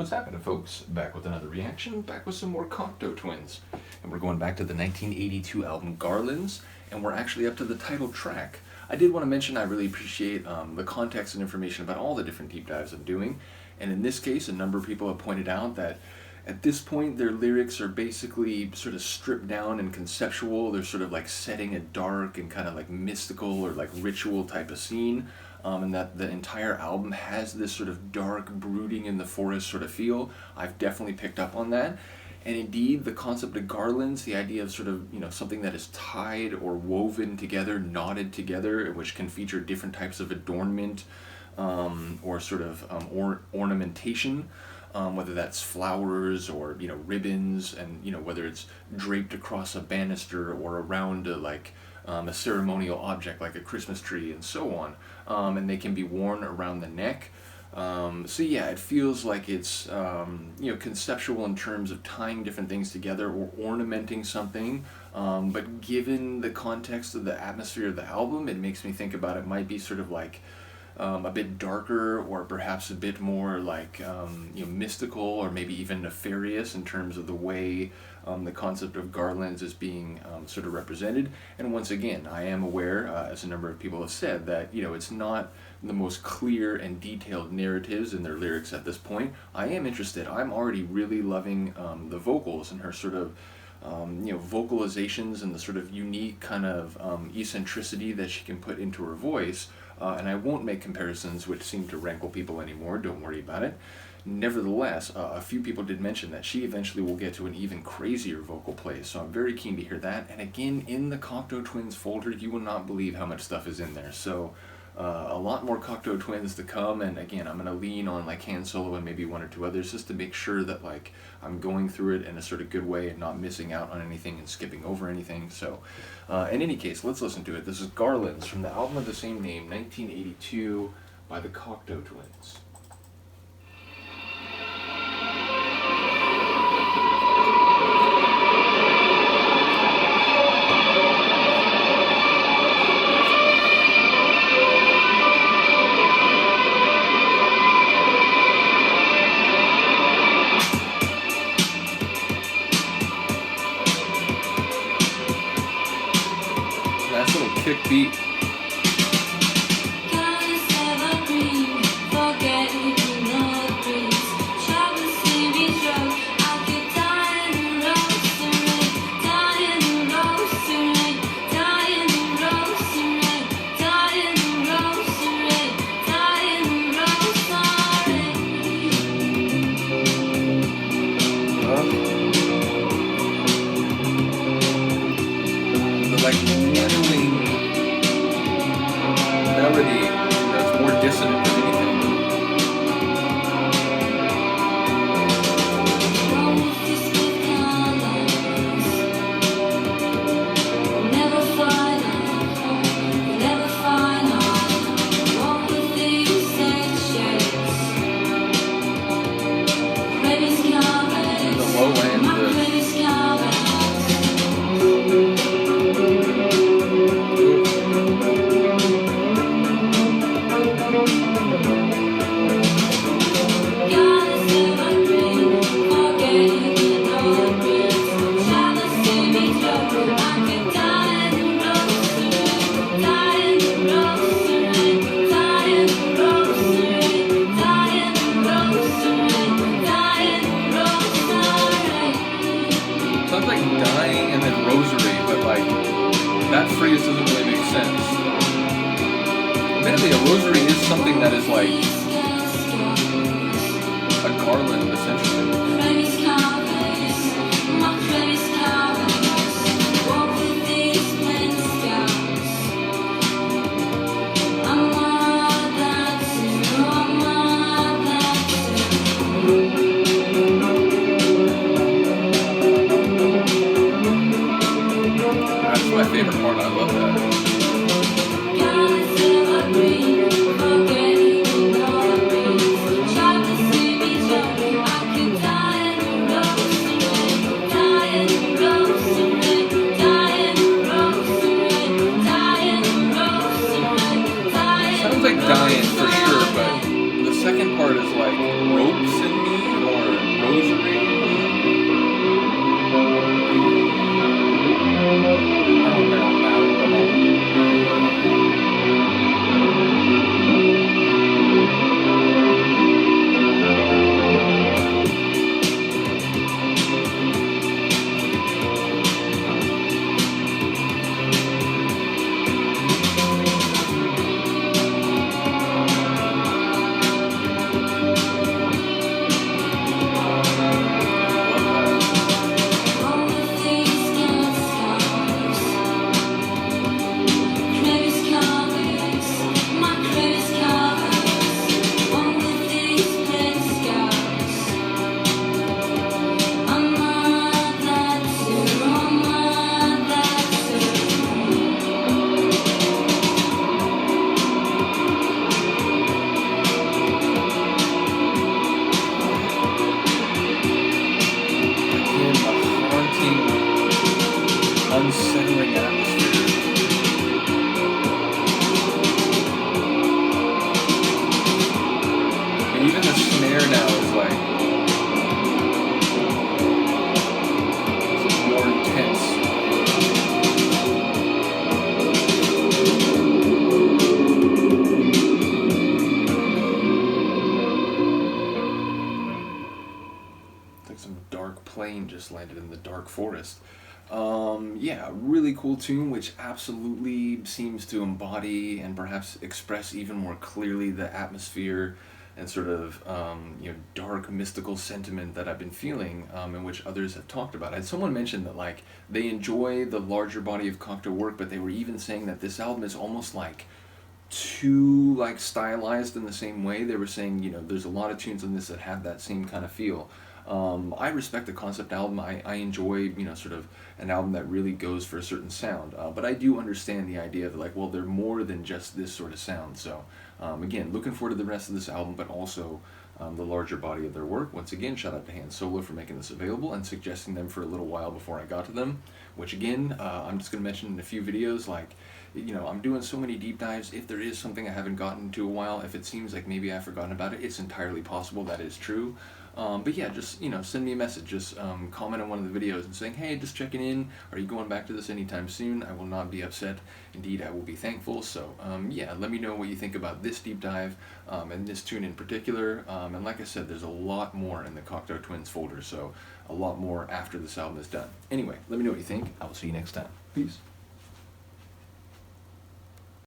What's happening, folks? Back with another reaction, back with some more Cocteau Twins. And we're going back to the 1982 album Garlands, and we're actually up to the title track. I did want to mention I really appreciate the context and information about all the different deep dives I'm doing. And in this case, a number of people have pointed out that at this point their lyrics are basically sort of stripped down and conceptual. They're sort of like setting a dark and kind of like mystical or like ritual type of scene. And that the entire album has this sort of dark, brooding in the forest sort of feel. I've definitely picked up on that. And indeed, the concept of garlands, the idea of sort of, something that is tied or woven together, knotted together, which can feature different types of adornment or sort of ornamentation, whether that's flowers or, ribbons, and, whether it's draped across a banister or around a ceremonial object like a Christmas tree and so on. And they can be worn around the neck. So yeah, it feels like it's conceptual in terms of tying different things together or ornamenting something. But given the context of the atmosphere of the album, it makes me think about it might be sort of like a bit darker or perhaps a bit more like mystical or maybe even nefarious in terms of the way the concept of garlands is being sort of represented. And once again, I am aware, as a number of people have said, that it's not the most clear and detailed narratives in their lyrics at this point. I am interested. I'm already really loving the vocals and her sort of vocalizations and the sort of unique kind of eccentricity that she can put into her voice. And I won't make comparisons which seem to rankle people anymore, don't worry about it. Nevertheless, a few people did mention that she eventually will get to an even crazier vocal play, so I'm very keen to hear that. And again, in the Cocteau Twins folder, you will not believe how much stuff is in there. So a lot more Cocteau Twins to come, and again, I'm going to lean on like Han Solo and maybe one or two others just to make sure that like I'm going through it in a sort of good way and not missing out on anything and skipping over anything. So in any case, let's listen to it. This is Garlands from the album of the same name, 1982, by the Cocteau Twins. Nice little kick beat. Like wailing melody that's more dissonant than anything. The low end, sounds like dying and then rosary, but like that phrase doesn't really make sense. Admittedly, a rosary is something that is like a garland, essentially. That's my favorite part. I love that. Sounds like dying for sure, but the second part is like ropes in me, unsettling atmosphere. And even the snare now is like more intense. Like some dark plane just landed in the dark forest. Yeah, really cool tune, which absolutely seems to embody and perhaps express even more clearly the atmosphere and sort of dark mystical sentiment that I've been feeling, and which others have talked about. I had someone mention that like they enjoy the larger body of Cocteau work, but they were even saying that this album is almost like too like stylized in the same way. They were saying, there's a lot of tunes on this that have that same kind of feel. I respect the concept album. I enjoy, sort of an album that really goes for a certain sound. But I do understand the idea of like, well, they're more than just this sort of sound. So, again, looking forward to the rest of this album, but also the larger body of their work. Once again, shout out to Han Solo for making this available and suggesting them for a little while before I got to them, which again, I'm just going to mention in a few videos, like, I'm doing so many deep dives. If there is something I haven't gotten to a while, if it seems like maybe I've forgotten about it, it's entirely possible that is true. But yeah, just, send me a message. Just comment on one of the videos and saying, hey, just checking in. Are you going back to this anytime soon? I will not be upset. Indeed, I will be thankful. So, yeah, let me know what you think about this deep dive and this tune in particular. And like I said, there's a lot more in the Cocteau Twins folder, so a lot more after this album is done. Anyway, let me know what you think. I will see you next time. Peace.